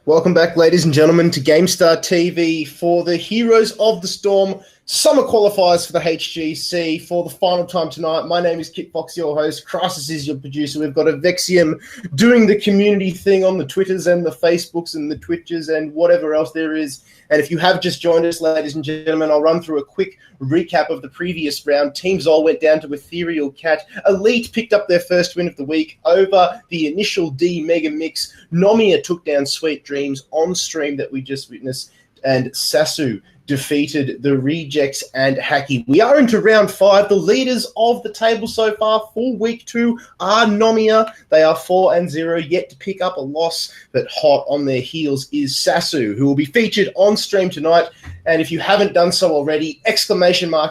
Welcome back, ladies and gentlemen, to Gamestah TV for the Heroes of the Storm Summer Qualifiers for the HGC for the final time tonight. My name is Kit Fox, your host. Crisis is your producer. We've got Avexium doing the community thing on the Twitters and the Facebooks and the Twitches and whatever else there is. And if you have just joined us, ladies and gentlemen, I'll run through a quick recap of the previous round. Teams all went down to Ethereal Cat. Elite picked up their first win of the week over the initial D Mega Mix. Nomia took down Sweet Dreams on stream that we just witnessed. And SASSU defeated the Rejects and Hacky. We are into round 5. The leaders of the table so far for week 2 are Nomia. They are 4-0, yet to pick up a loss, but hot on their heels is SASSU, who will be featured on stream tonight. And if you haven't done so already,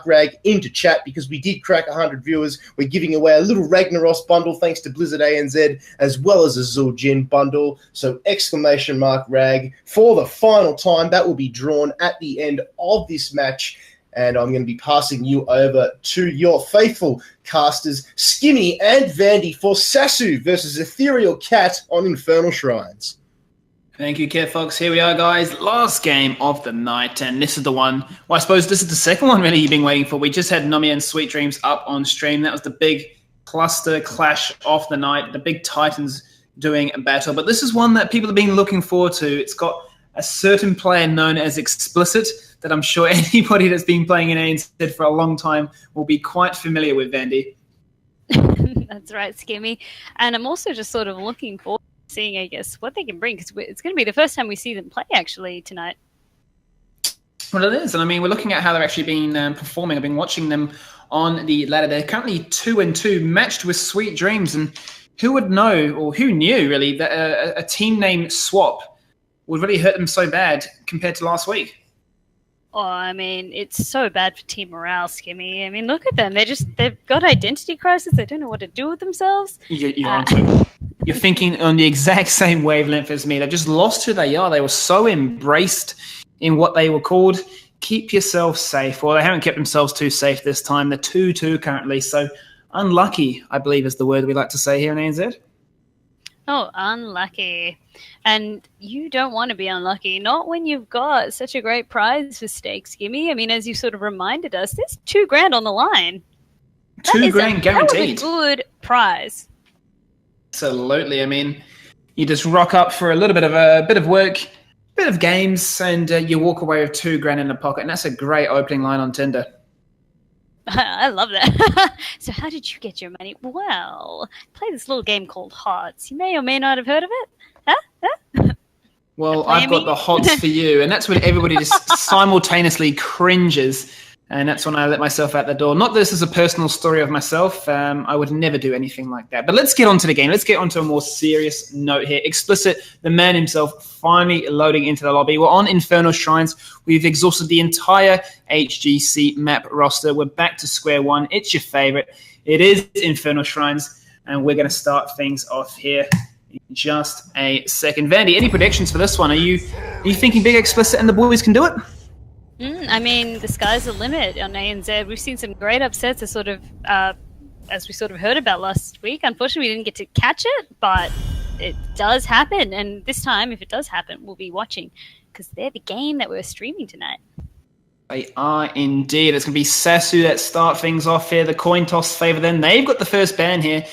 !rag into chat, because we did crack 100 viewers. We're giving away a little Ragnaros bundle thanks to Blizzard ANZ, as well as a Zul'jin bundle. So !rag for the final time. That will be drawn at the end of this match, and I'm going to be passing you over to your faithful casters, Skinny and Vandy, for SASSU versus Ethereal Cat on Infernal Shrines. Thank you, Kit Fox. Here we are, guys. Last game of the night, and this is the one. Well, I suppose this is the second one really you've been waiting for. We just had Nomia and Sweet Dreams up on stream. That was the big cluster clash of the night, the big Titans doing a battle. But this is one that people have been looking forward to. It's got a certain player known as Explicit that I'm sure anybody that's been playing in ANZ for a long time will be quite familiar with, Vandy. That's right, Skimmy. And I'm also just sort of looking forward to seeing, I guess, what they can bring, because it's going to be the first time we see them play, actually, tonight. Well, it is. And I mean, we're looking at how they're actually been performing. I've been watching them on the ladder. They're currently 2-2, matched with Sweet Dreams. And who would know, or who knew, really, that a team name swap would really hurt them so bad compared to last week? Oh, I mean, it's so bad for team morale, Skimmy. I mean, look at them. They've got identity crisis. They don't know what to do with themselves. You're thinking on the exact same wavelength as me. They've just lost who they are. They were so embraced in what they were called. Keep yourself safe. Well, they haven't kept themselves too safe this time. They're 2-2 currently. So unlucky, I believe, is the word we like to say here in ANZ. Oh, unlucky. And you don't want to be unlucky, not when you've got such a great prize for stakes, Gimme. I mean, as you sort of reminded us, there's $2,000 on the line. $2,000 guaranteed. That was a good prize. Absolutely. I mean, you just rock up for a little bit of work, bit of games, and you walk away with $2,000 in the pocket, and that's a great opening line on Tinder. I love that. So how did you get your money? Well, play this little game called Hearts. You may or may not have heard of it. Huh? Well, I've got the hots for you, and that's when everybody just simultaneously cringes, and that's when I let myself out the door. Not that this is a personal story of myself. I would never do anything like that. But let's get on to the game. Let's get on to a more serious note here. Explicit, the man himself, finally loading into the lobby. We're on Infernal Shrines. We've exhausted the entire HGC map roster. We're back to square one. It's your favorite. It is Infernal Shrines, and we're going to start things off here in just a second. Vandy, any predictions for this one? Are you thinking big Explicit and the boys can do it? I mean, the sky's the limit on ANZ. We've seen some great upsets as we sort of heard about last week. Unfortunately, we didn't get to catch it, but it does happen. And this time, if it does happen, we'll be watching, because they're the game that we're streaming tonight. They are indeed. It's going to be SASSU that start things off here. The coin toss favour them. They've got the first ban here.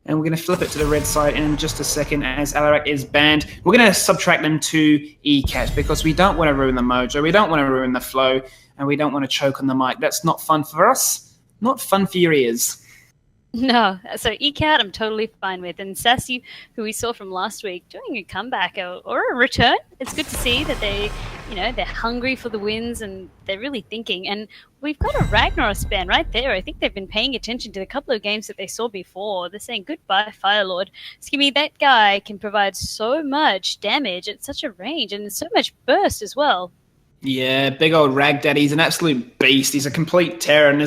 And we're going to flip it to the red side in just a second as Alarak is banned. We're going to subtract them to E-Cat because we don't want to ruin the mojo, we don't want to ruin the flow, and we don't want to choke on the mic. That's not fun for us, not fun for your ears. No, so E-Cat I'm totally fine with. And SASSU, who we saw from last week, doing a comeback or a return. It's good to see that they're hungry for the wins and they're really thinking. And we've got a Ragnaros ban right there. I think they've been paying attention to the couple of games that they saw before. They're saying, goodbye, Firelord. Skimmy, that guy can provide so much damage at such a range and so much burst as well. Yeah, big old Rag Daddy. He's an absolute beast. He's a complete terror. And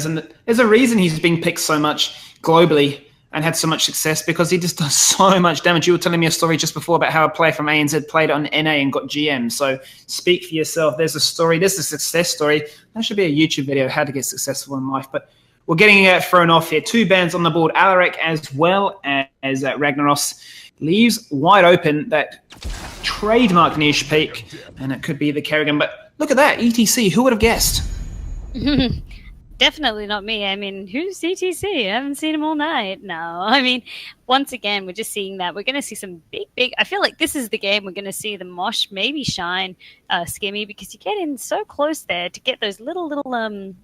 there's a reason he's been picked so much globally and had so much success, because he just does so much damage. You were telling me a story just before about how a player from ANZ played on NA and got GM. So speak for yourself. There's a story. There's a success story. That should be a YouTube video, how to get successful in life. But we're getting thrown off here. 2 bans on the board. Alarak as well as Ragnaros leaves wide open that trademark niche pick, and it could be the Kerrigan. But look at that, ETC. Who would have guessed? Definitely not me. I mean, who's ETC? I haven't seen him all night. No, I mean, once again, we're just seeing that. We're going to see some big. I feel like this is the game we're going to see the Mosh maybe shine, Skimmy, because you get in so close there to get those little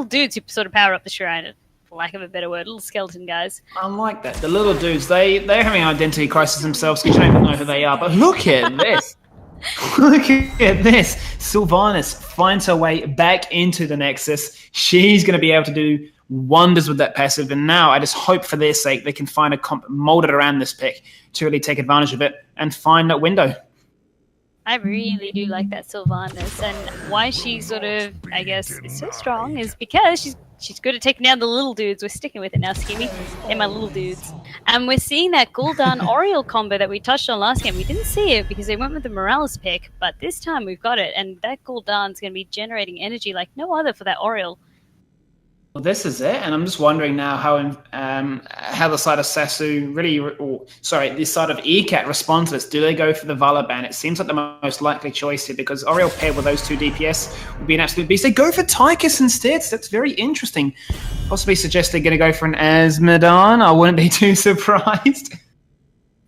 dudes who sort of power up the shrine, for lack of a better word, little skeleton guys. I like that. The little dudes, they're having an identity crisis themselves because you don't even know who they are. But look at this. Look at this. Sylvanas finds her way back into the Nexus. She's going to be able to do wonders with that passive. And now I just hope for their sake they can find a comp molded around this pick to really take advantage of it and find that window. I really do like that Sylvanas, and why she sort of, I guess, is so strong is because she's good at taking down the little dudes. We're sticking with it now, Skimmy. They're my little dudes. And we're seeing that Gul'dan Oriole combo that we touched on last game. We didn't see it because they went with the Morales pick, but this time we've got it, and that Gul'dan's going to be generating energy like no other for that Oriole. Well, this is it, and I'm just wondering now how the side of SASSU the side of ECAT respond to this. Do they go for the Vala ban? It seems like the most likely choice here because Oriole paired with those two DPS would be an absolute beast. They go for Tychus instead, so that's very interesting. Possibly suggest they're going to go for an Azmodan. I wouldn't be too surprised.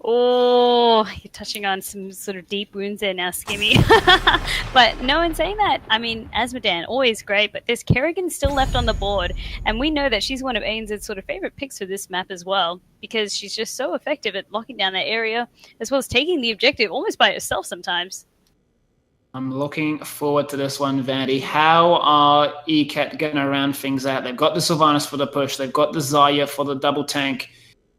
Oh, you're touching on some sort of deep wounds there now, Skimmy. But no one's saying that. I mean, Azmodan, always great, but there's Kerrigan still left on the board, and we know that she's one of ANZ's sort of favorite picks for this map as well, because she's just so effective at locking down that area, as well as taking the objective almost by herself sometimes. I'm looking forward to this one, Vandy. How are ECAT going to round things out? They've got the Sylvanas for the push. They've got the Zarya for the double tank.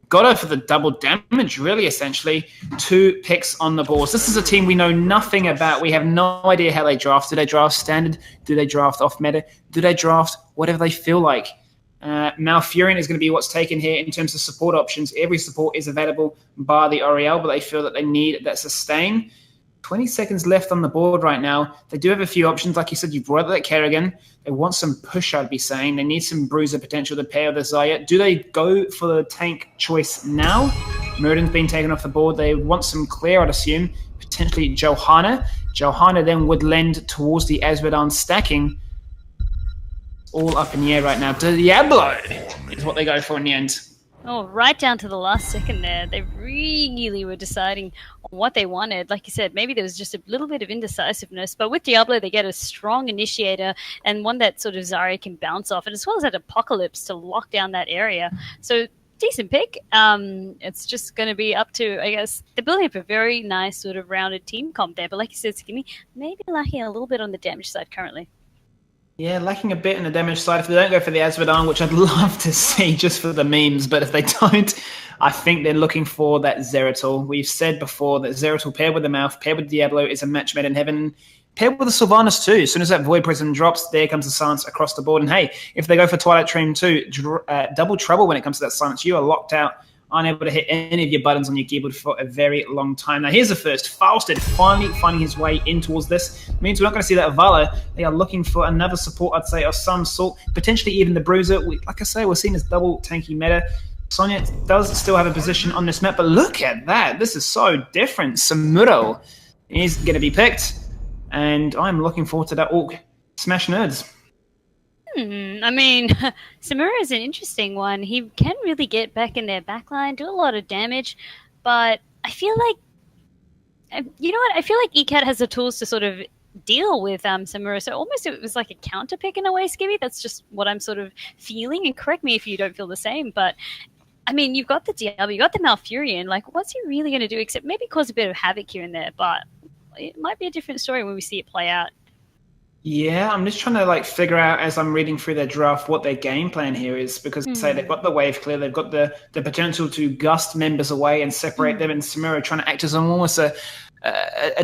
Got her for the double damage, really, essentially. 2 picks on the boards. This is a team we know nothing about. We have no idea how they draft. Do they draft standard? Do they draft off meta? Do they draft whatever they feel like? Malfurion is going to be what's taken here in terms of support options. Every support is available by the Oriole, but they feel that they need that sustain. 20 seconds left on the board right now. They do have a few options. Like you said, you've brought that Kerrigan. They want some push, I'd be saying. They need some bruiser potential to pair with the Zarya. Do they go for the tank choice now? Murden's been taken off the board. They want some clear, I'd assume. Potentially Johanna. Johanna then would lend towards the Azmodan stacking. All up in the air right now. Diablo is what they go for in the end. Oh, right down to the last second there. They really were deciding on what they wanted. Like you said, maybe there was just a little bit of indecisiveness. But with Diablo, they get a strong initiator and one that sort of Zarya can bounce off, and as well as that Apocalypse to lock down that area. So, decent pick. It's just going to be up to, I guess, they're building up a very nice sort of rounded team comp there. But like you said, Skimmy, maybe lacking a little bit on the damage side currently. Yeah, lacking a bit in the damage side. If they don't go for the Azmodan, which I'd love to see just for the memes, but if they don't, I think they're looking for that Zeratul. We've said before that Zeratul paired with the Mouth, paired with Diablo is a match made in heaven. Paired with the Sylvanas too. As soon as that Void Prism drops, there comes the silence across the board. And hey, if they go for Twilight Dream too, double trouble when it comes to that silence. You are locked out, unable to hit any of your buttons on your keyboard for a very long time. Now here's the first. Falstead finally finding his way in towards this. It means we're not going to see that Vala. They are looking for another support, I'd say, of some sort. Potentially even the Bruiser. Like I say, we're seeing this double tanky meta. Sonya does still have a position on this map, but look at that. This is so different. Samuro is going to be picked. And I'm looking forward to that Orc Smash Nerds. I mean, Samura is an interesting one. He can really get back in their backline, do a lot of damage, but I feel like, you know what? I feel like ECAT has the tools to sort of deal with Samura. So almost it was like a counter pick in a way, Skibby. That's just what I'm sort of feeling. And correct me if you don't feel the same, but I mean, you've got the Diablo, you've got the Malfurion. Like, what's he really going to do except maybe cause a bit of havoc here and there? But it might be a different story when we see it play out. Yeah, I'm just trying to figure out as I'm reading through their draft what their game plan here is, because say they've got the wave clear, they've got the potential to gust members away and separate them, and Samuro trying to act as almost a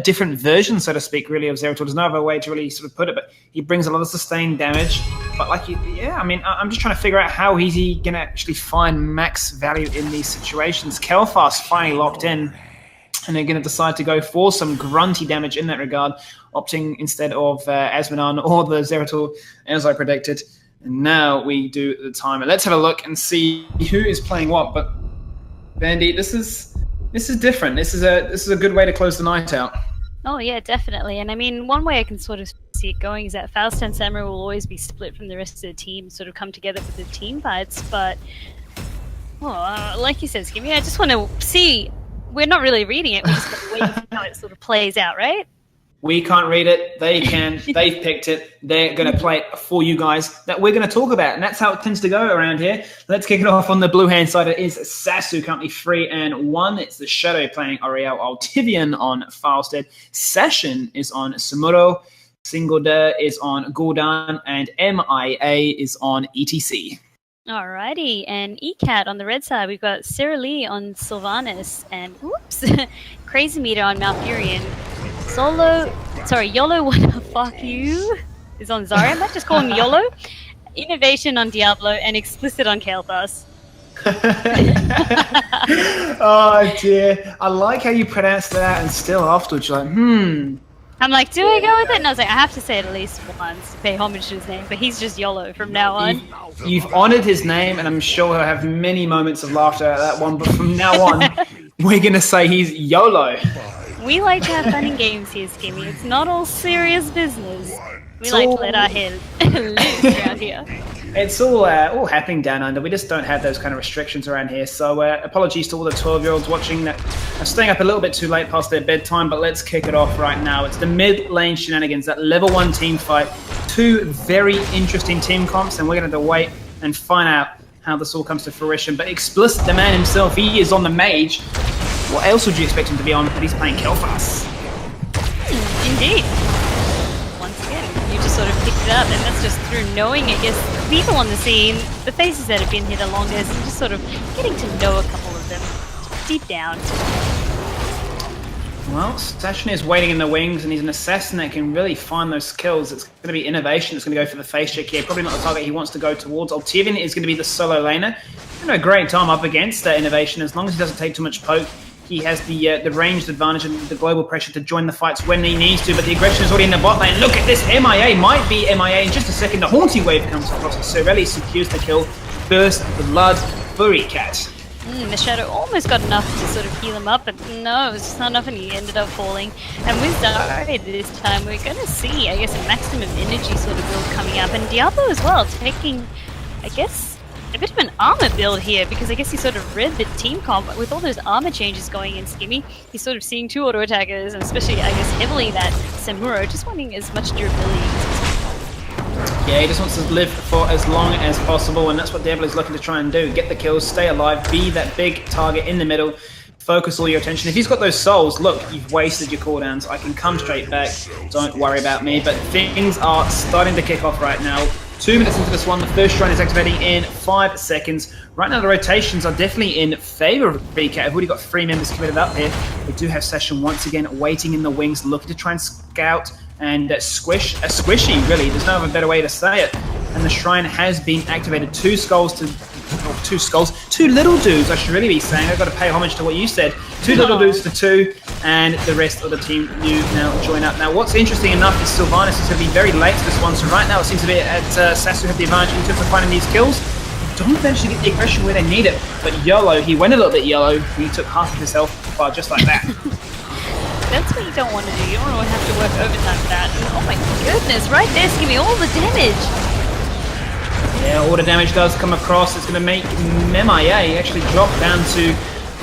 different version, so to speak, really, of Zeratul. There's no other way to really sort of put it, but he brings a lot of sustained damage. But I'm just trying to figure out how is he going to actually find max value in these situations. Kelfar's finally locked in, and they're going to decide to go for some grunty damage in that regard, opting instead of Azmodan or the Zeratul, as I predicted. And now we do the timer. Let's have a look and see who is playing what. But Vandy, this is This is different. This is a good way to close the night out. Oh yeah, definitely. And I mean, one way I can sort of see it going is that Faust and Samurai will always be split from the rest of the team, sort of come together for the team fights. But like you said, Skimmy, I just want to see. We're not really reading it. We're just going to wait and see how it sort of plays out, right? We can't read it. They can. They've picked it. They're going to play it for you guys that we're going to talk about. And that's how it tends to go around here. Let's kick it off on the blue hand side. It is SASSU, currently 3-1. It's the Shadow playing Ariel Altivian on Falstead. Session is on Sumuro. Singledar is on Gul'dan. And MIA is on ETC. Alrighty, and ECAT on the red side, we've got Sarah Lee on Sylvanas, and Crazy Meter on Malfurion. YOLO Wanna Fuck You is on Zarya. I might just call him YOLO. Innovation on Diablo, and Explicit on Kael'thas. Oh dear. I like how you pronounce that, and still afterwards you're like, I'm like, do I go with it? And I was like, I have to say it at least once to pay homage to his name, but he's just YOLO from now on. You've honoured his name, and I'm sure he'll have many moments of laughter at that one, but from now on, we're going to say he's YOLO. We like to have fun and games here, Skimmy. It's not all serious business. We like to let our head loose around here. It's all happening down under. We just don't have those kind of restrictions around here. So apologies to all the 12-year-olds watching that are staying up a little bit too late past their bedtime, but let's kick it off right now. It's the mid lane shenanigans, that level 1 team fight. 2 very interesting team comps, and we're going to have to wait and find out how this all comes to fruition. But Explicit, the man himself, he is on the mage. What else would you expect him to be on, but he's playing Kael'thas? Indeed. Once again, you just sort of picked it up, and that's just through knowing, I guess, people on the scene, the faces that have been here the longest, and just sort of getting to know a couple of them deep down. Well, Stashin is waiting in the wings, and he's an assassin that can really find those kills. It's going to be Innovation. It's going to go for the face check here. Probably not the target he wants to go towards. Altivian is going to be the solo laner. A great time up against Innovation. As long as he doesn't take too much poke, he has the ranged advantage and the global pressure to join the fights when he needs to. But the aggression is already in the bot lane. Look at this. MIA might be MIA in just a second. The Haunting Wave comes across. Sorelli secures the kill. Burst the blood for Cat. The Shadow almost got enough to sort of heal him up, but no, it was just not enough, and he ended up falling. And with Zarya this time, we're going to see, I guess, a maximum energy sort of build coming up. And Diablo as well, taking, I guess, a bit of an armor build here, because I guess he sort of read the team comp with all those armor changes going in Skimmy. He's sort of seeing 2 auto attackers, and especially, I guess, heavily that Samuro, just wanting as much durability as possible. Yeah, he just wants to live for as long as possible, and that's what Diablo is looking to try and do. Get the kills, stay alive, be that big target in the middle, focus all your attention. If he's got those souls, look, you've wasted your cooldowns. I can come straight back. Don't worry about me. But things are starting to kick off right now. 2 minutes into this one, the first shrine is activating in 5 seconds. Right now, the rotations are definitely in favor of BK. I've already got 3 members committed up here. We do have Session once again waiting in the wings, looking to try and scout and squish a squishy, really. There's no other better way to say it. And the shrine has been activated. 2 little dudes, I should really be saying. I've got to pay homage to what you said. 2 little dudes to 2, and the rest of the team new now join up. Now, what's interesting enough is Sylvanas is going to be very late to this one. So right now, it seems to be at SASSU have the advantage in terms of finding these kills. Don't eventually get the aggression where they need it. But YOLO, he went a little bit YOLO. He took half of his health bar just like that. That's what you don't want to do. You don't want to have to work overtime for that. And oh my goodness, right there's giving me all the damage. Yeah, all the damage does come across. It's going to make MIA actually drop down to,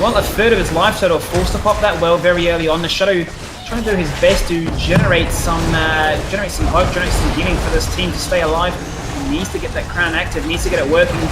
well, a third of his life total. Forced to pop that well very early on. The Shadow trying to do his best to generate some hope, generate some healing for this team to stay alive. He needs to get that crown active, needs to get it working.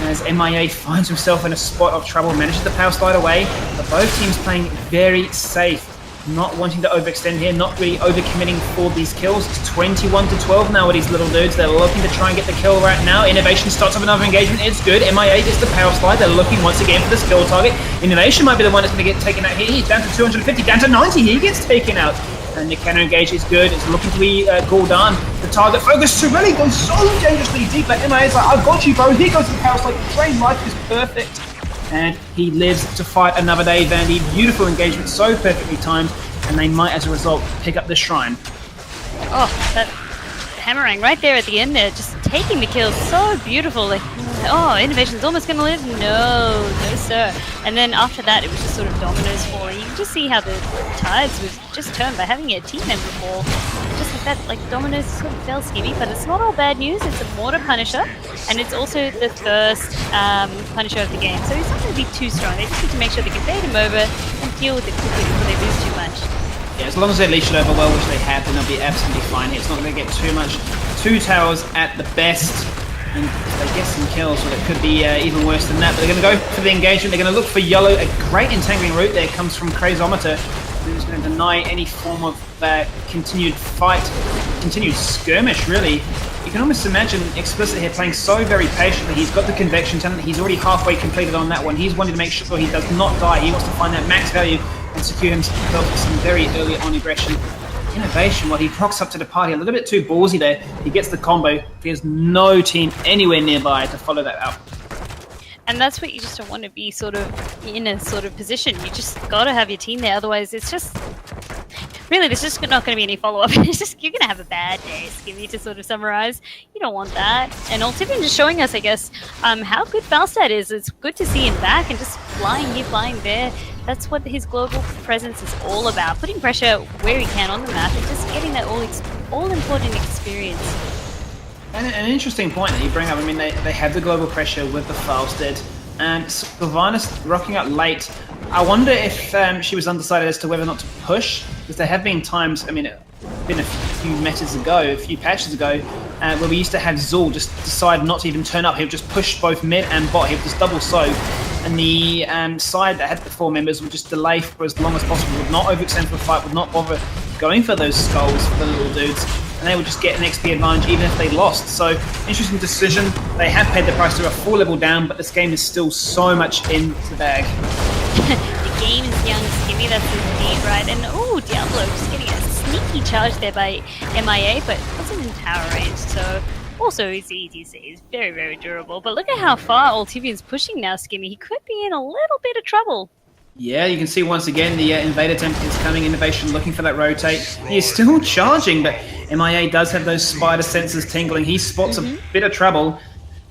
As MIA finds himself in a spot of trouble, manages to power slide away. But both teams playing very safe. Not wanting to overextend here, not really overcommitting for these kills. It's 21-12 now with these little dudes. They're looking to try and get the kill right now. Innovation starts up another engagement. It's good. MIA gets the power slide. They're looking once again for this kill target. Innovation might be the one that's going to get taken out here. He's down to 250, down to 90. He gets taken out. And the counter engage is good. It's looking to be Gul'dan. The target focus. Sorelli goes so dangerously deep. But MIA's like, I've got you, bro. Here goes the power slide. The train life is perfect. And he lives to fight another day. Vandy, beautiful engagement, so perfectly timed, and they might, as a result, pick up the shrine. Oh, that hammering right there at the end there, just taking the kills so beautiful. Like, oh, Innovation's almost going to live. No, no sir. And then after that, it was just sort of dominoes falling. You can just see how the tides was just turned by having a team member fall. Just like that, like dominoes sort of fell Skimmy, but it's not all bad news. It's a mortar Punisher, and it's also the first Punisher of the game. So he's not going to be too strong. They just need to make sure they can bait him over and deal with it quickly before they lose too much. Yeah, as long as they leash it over well, which they have, then they'll be absolutely fine. It's not going to get too much. 2 towers at the best. And if they get some kills, well, it could be even worse than that. But they're going to go for the engagement. They're going to look for yellow. A great entangling route there comes from Crazometer, who's going to deny any form of continued fight, continued skirmish, really. You can almost imagine Explicit here playing so very patiently. He's got the convection talent. He's already halfway completed on that one. He's wanting to make sure he does not die. He wants to find that max value and secure himself some very early on aggression. Innovation, while he rocks up to the party a little bit too ballsy there. He gets the combo. There's no team anywhere nearby to follow that up. And that's what you just don't want to be sort of in a sort of position. You just got to have your team there. Otherwise, it's just... Really, there's just not going to be any follow-up. It's just, you're going to have a bad day, Skimmy, to sort of summarize. You don't want that. And Altivian just showing us, I guess, how good Falstad is. It's good to see him back and just flying here, flying there. That's what his global presence is all about. Putting pressure where he can on the map and just getting that all-important experience. And an interesting point that you bring up, I mean, they have the global pressure with the Falstad. And Sylvanas rocking up late. I wonder if she was undecided as to whether or not to push, because there have been times, I mean, it's been a few metas ago, a few patches ago, where we used to have Zul just decide not to even turn up. He would just push both mid and bot. He would just double soak. And the side that had the 4 members would just delay for as long as possible, would not overextend for the fight, would not bother going for those skulls for the little dudes. And they would just get an XP advantage even if they lost. So, interesting decision. They have paid the price to a 4 level down, but this game is still so much in the bag. The game is young, Skimmy, that's indeed right. And oh, Diablo just getting a sneaky charge there by MIA, but wasn't in tower range, so also his EDC is very, very durable. But look at how far Altivian's pushing now, Skimmy. He could be in a little bit of trouble. Yeah, you can see once again the Invader Temp is coming, Innovation looking for that rotate. He is still charging, but MIA does have those spider senses tingling. He spots a bit of trouble,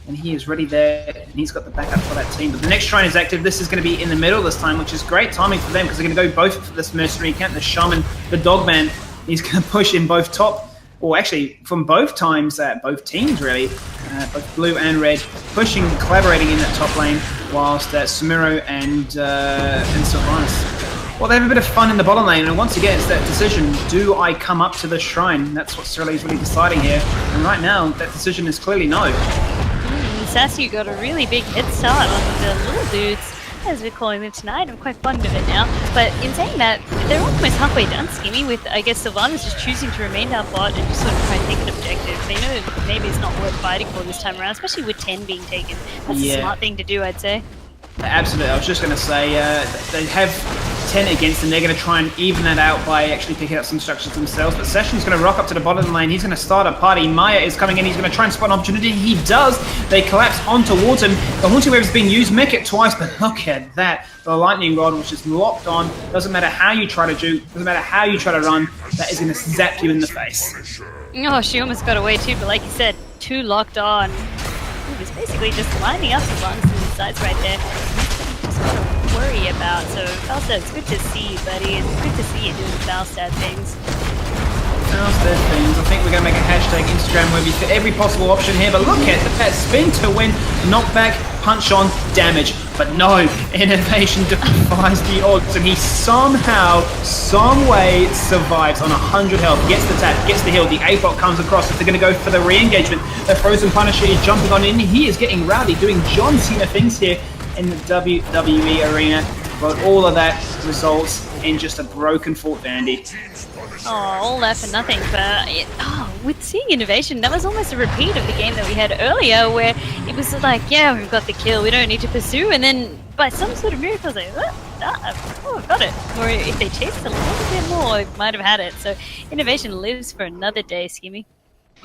and he is ready there, and he's got the backup for that team. But the next shrine is active. This is going to be in the middle this time, which is great timing for them, because they're going to go both for this mercenary camp, the Shaman, the Dogman. He's going to push in both top, or actually from both times, both teams really, both blue and red, pushing, collaborating in that top lane, whilst Samuro and Sylvanas, well, they have a bit of fun in the bottom lane, and once again, it's that decision, do I come up to the shrine? That's what Surly is really deciding here, and right now, that decision is clearly no. SASSU got a really big head start on the little dudes, as we're calling them tonight. I'm quite fond of it now. But in saying that, they're almost halfway done, Skimmy, with, I guess, Sylvanas just choosing to remain down bot and just sort of try and take an objective. They know maybe it's not worth fighting for this time around, especially with 10 being taken. That's a smart thing to do, I'd say. Absolutely. I was just going to say, they have 10 against them. They're going to try and even that out by actually picking up some structures themselves. But Session's going to rock up to the bottom lane. He's going to start a party. Maya is coming in. He's going to try and spot an opportunity. He does. They collapse on towards him. The Haunting Wave is being used. Mech it twice, but look at that. The Lightning Rod, which is locked on. Doesn't matter how you try to juke. Doesn't matter how you try to run. That is going to zap you in the face. Oh, she almost got away too, but like you said, too locked on. He was basically just lining up the ones and the sides right there. Just got to worry about. So, Falstad, it's good to see you, buddy. It's good to see you doing Falstad things. Falstad things. I think we're going to make a hashtag Instagram where we fit every possible option here. But look at that spin to win, knockback, punch on, damage. But no, Innovation defies the odds, and he somehow, some way survives on 100 health. Gets the tap, gets the heal. The A-bot comes across. If they're going to go for the re-engagement, the Frozen Punisher is jumping on in. He is getting rowdy, doing John Cena things here in the WWE arena. But all of that results in just a broken Fort Vandy. Oh, all that for nothing. But with seeing Innovation, that was almost a repeat of the game that we had earlier, where it was like, yeah, we've got the kill, we don't need to pursue, and then by some sort of miracle, like, I've got it. Or if they chased a little bit more, I might have had it. So Innovation lives for another day, Skimmy.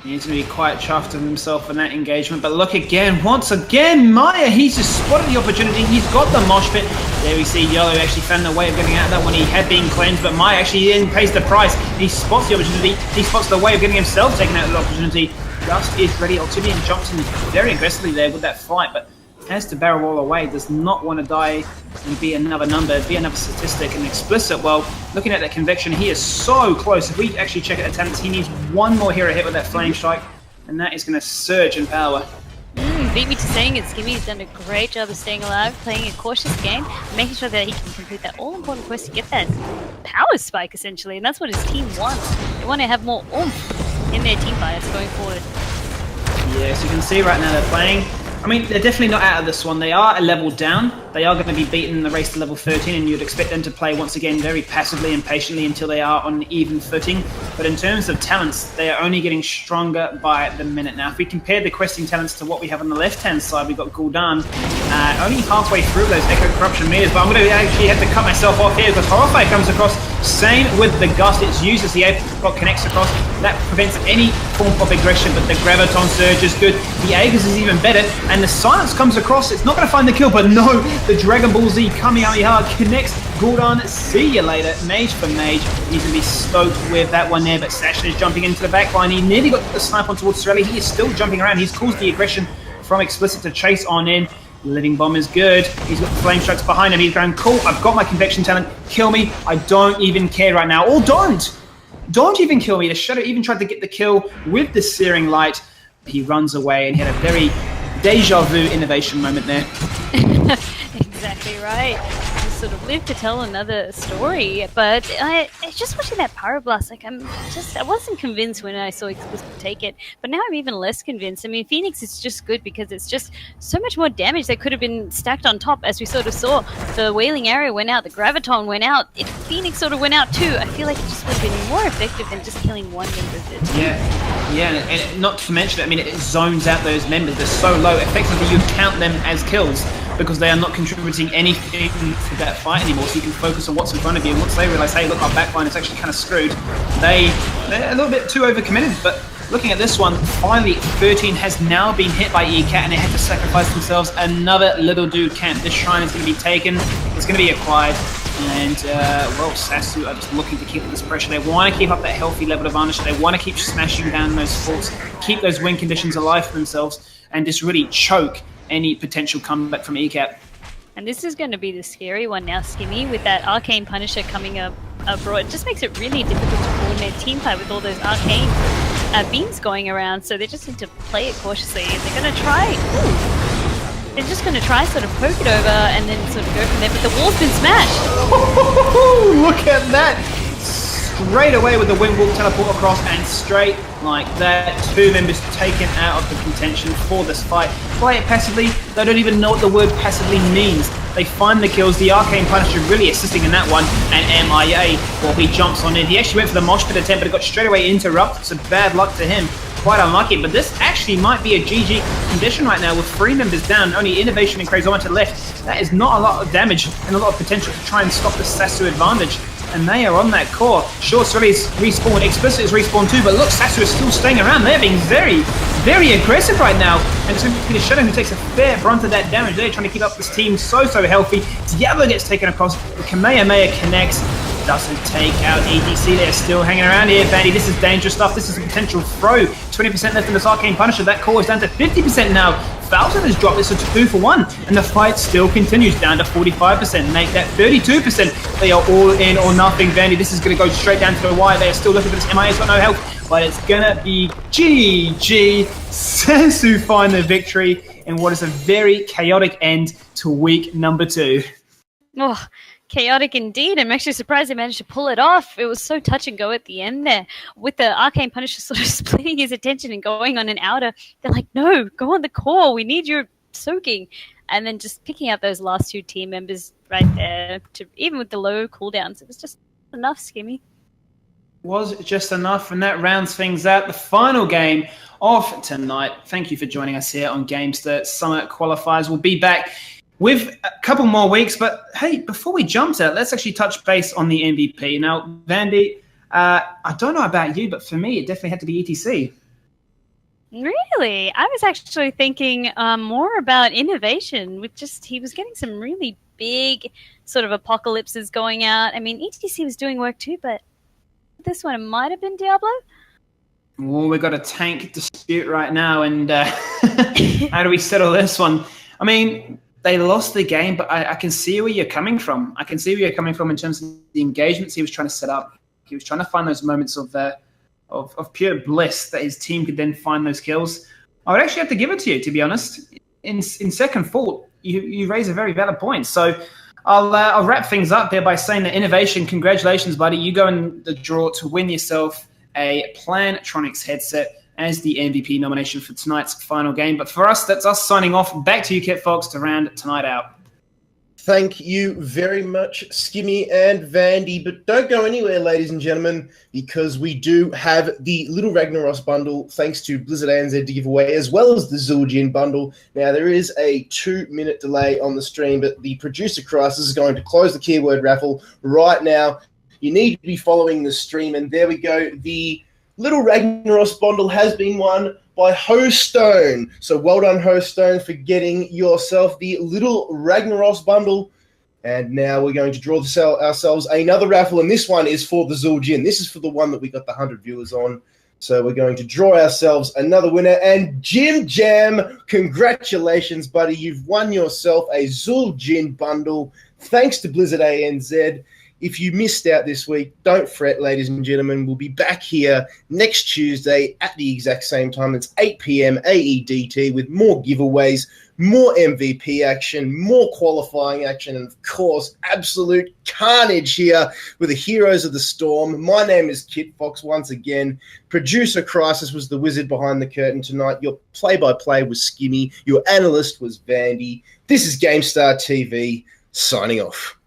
He's going to be quite chuffed of himself in that engagement. But look again, once again, Maya, he's just spotted the opportunity. He's got the mosh pit. There we see Yellow actually found a way of getting out of that one. He had been cleansed, but Mai actually then pays the price. He spots the opportunity. He spots the way of getting himself taken out of the opportunity. Gust is ready. Obsidian jumps in very aggressively there with that fight, but has to barrel all away. Does not want to die and be another number, be another statistic. And Explicit, well, looking at that conviction, he is so close. If we actually check out the talents, he needs one more hero hit with that Flame Strike, and that is going to surge in power. Beat me to saying it. Skimmy's done a great job of staying alive, playing a cautious game, making sure that he can complete that all-important quest to get that power spike, essentially. And that's what his team wants. They want to have more oomph in their team fights going forward. Yes, you can see right now they're playing. I mean, they're definitely not out of this one. They are a level down. They are going to be beaten in the race to level 13, and you'd expect them to play once again very passively and patiently until they are on even footing. But in terms of talents, they are only getting stronger by the minute. Now, if we compare the questing talents to what we have on the left-hand side, we've got Gul'dan only halfway through those Echo Corruption meters, but I'm going to actually have to cut myself off here because Horrify comes across. Same with the Gust. It's used as the Apricot connects across. That prevents any form of aggression, but the Graviton Surge is good. The Aegis is even better, and the Silence comes across. It's not going to find the kill, but no, the Dragon Ball Z Kamehameha connects. Gul'dan, see you later. Mage for Mage. He's going to be stoked with that one there, but Sasha is jumping into the back line. He nearly got the snipe on towards Sorelli. He is still jumping around. He's caused the aggression from Explicit to chase on in. Living Bomb is good. He's got the Flame Strikes behind him. He's going, cool, I've got my Convection talent. Kill me. I don't even care right now. Or don't. Don't even kill me. The Shadow even tried to get the kill with the Searing Light. He runs away and he had a very deja vu innovation moment there. Exactly right. Just sort of live to tell another story, but I just watching that Pyroblast, like I wasn't convinced when I saw Explicit take it, but now I'm even less convinced. I mean, Phoenix is just good because it's just so much more damage that could have been stacked on top, as we sort of saw. The Wailing Arrow went out, the Graviton went out, Phoenix sort of went out too. I feel like it just would have been more effective than just killing one member of the team. Yeah, and not to mention, I mean, it zones out those members. They're so low. Effectively, you count them as kills because they are not contributing anything to that fight anymore. So you can focus on what's in front of you. And once they realize, hey, look, our backline is actually kind of screwed, they're a little bit too overcommitted. But looking at this one, finally, 13 has now been hit by ECAT, and they had to sacrifice themselves another little dude camp. This shrine is going to be taken. It's going to be acquired. And, well, SASSU are just looking to keep up this pressure. They want to keep up that healthy level of advantage. They want to keep smashing down those forts, keep those win conditions alive for themselves, and just really choke any potential comeback from ECAT. And this is going to be the scary one now, Skimmy, with that Arcane Punisher coming up abroad. It just makes it really difficult to coordinate team fight with all those arcane beams going around. So they just need to play it cautiously. And they're going to try... They're just going to try sort of poke it over and then sort of go from there. But the wall's been smashed. Look at that. Straight away with the Windwalk teleport across, and straight like that, 2 members taken out of the contention for this fight. Play it passively. They don't even know what the word passively means. They find the kills. The Arcane Punisher really assisting in that one. And MIA, well, he jumps on in. He actually went for the mosh pit attempt, but it got straight away interrupted. So bad luck to him. Quite unlucky, but this actually might be a GG condition right now with 3 members down, only Innovation and Crazometer left. That is not a lot of damage and a lot of potential to try and stop the SASSU advantage. And they are on that core. Sure, Sorelli's respawned, Explicit is respawned too, but look, SASSU is still staying around. They're being very, very aggressive right now. And it's going to be the Shadow who takes a fair brunt of that damage. They're trying to keep up this team so healthy. Diablo gets taken across, the Kamehameha connects. Doesn't take out EDC. They're still hanging around here, Vandy. This is dangerous stuff. This is a potential throw. 20% left in this Arcane Punisher. That core is down to 50% now. Falcon has dropped this to 2 for 1, and the fight still continues down to 45%. Make that 32%. They are all in or nothing, Vandy. This is going to go straight down to the wire. They are still looking for this. MIA's got no health, but it's going to be GG. SASSU find the victory in what is a very chaotic end to week number 2. Oh, chaotic indeed. I'm actually surprised they managed to pull it off. It was so touch and go at the end there, with the Arcane Punisher sort of splitting his attention and going on an outer. They're like, no, go on the core. We need your soaking. And then just picking up those last 2 team members right there, to even with the low cooldowns. It was just enough, Skimmy. Was just enough, and that rounds things out. The final game of tonight. Thank you for joining us here on Gamestah Summer Qualifiers. We'll be back with a couple more weeks, but hey, before we jump to it, let's actually touch base on the MVP. Now, Vandy, I don't know about you, but for me, it definitely had to be ETC. Really? I was actually thinking more about innovation with he was getting some really big sort of apocalypses going out. I mean, ETC was doing work too, but this one might have been Diablo. Well, we've got a tank dispute right now, and how do we settle this one? I mean, they lost the game, but I can see where you're coming from. I can see where you're coming from in terms of the engagements he was trying to set up. He was trying to find those moments of pure bliss that his team could then find those kills. I would actually have to give it to you, to be honest. In second fault, you raise a very valid point. So I'll wrap things up there by saying that innovation, congratulations, buddy. You go in the draw to win yourself a Plantronics headset as the MVP nomination for tonight's final game. But for us, that's us signing off. Back to you, Kit Fox, to round tonight out. Thank you very much, Skimmy and Vandy. But don't go anywhere, ladies and gentlemen, because we do have the Little Ragnaros bundle, thanks to Blizzard ANZ, to give away, as well as the Zul'jin bundle. Now, there is a 2-minute delay on the stream, but the producer crisis is going to close the keyword raffle right now. You need to be following the stream, and there we go. The Little Ragnaros bundle has been won by Hostone. So well done, Hostone, for getting yourself the Little Ragnaros bundle. And now we're going to draw ourselves another raffle, and this one is for the Zul'jin. This is for the one that we got the 100 viewers on. So we're going to draw ourselves another winner. And Jim Jam, congratulations, buddy. You've won yourself a Zul'jin bundle. Thanks to Blizzard ANZ. If you missed out this week, don't fret, ladies and gentlemen. We'll be back here next Tuesday at the exact same time. It's 8 p.m. AEDT with more giveaways, more MVP action, more qualifying action, and, of course, absolute carnage here with the Heroes of the Storm. My name is Kit Fox once again. Producer Crisis was the wizard behind the curtain tonight. Your play-by-play was Skimmy. Your analyst was Vandy. This is Gamestah TV, signing off.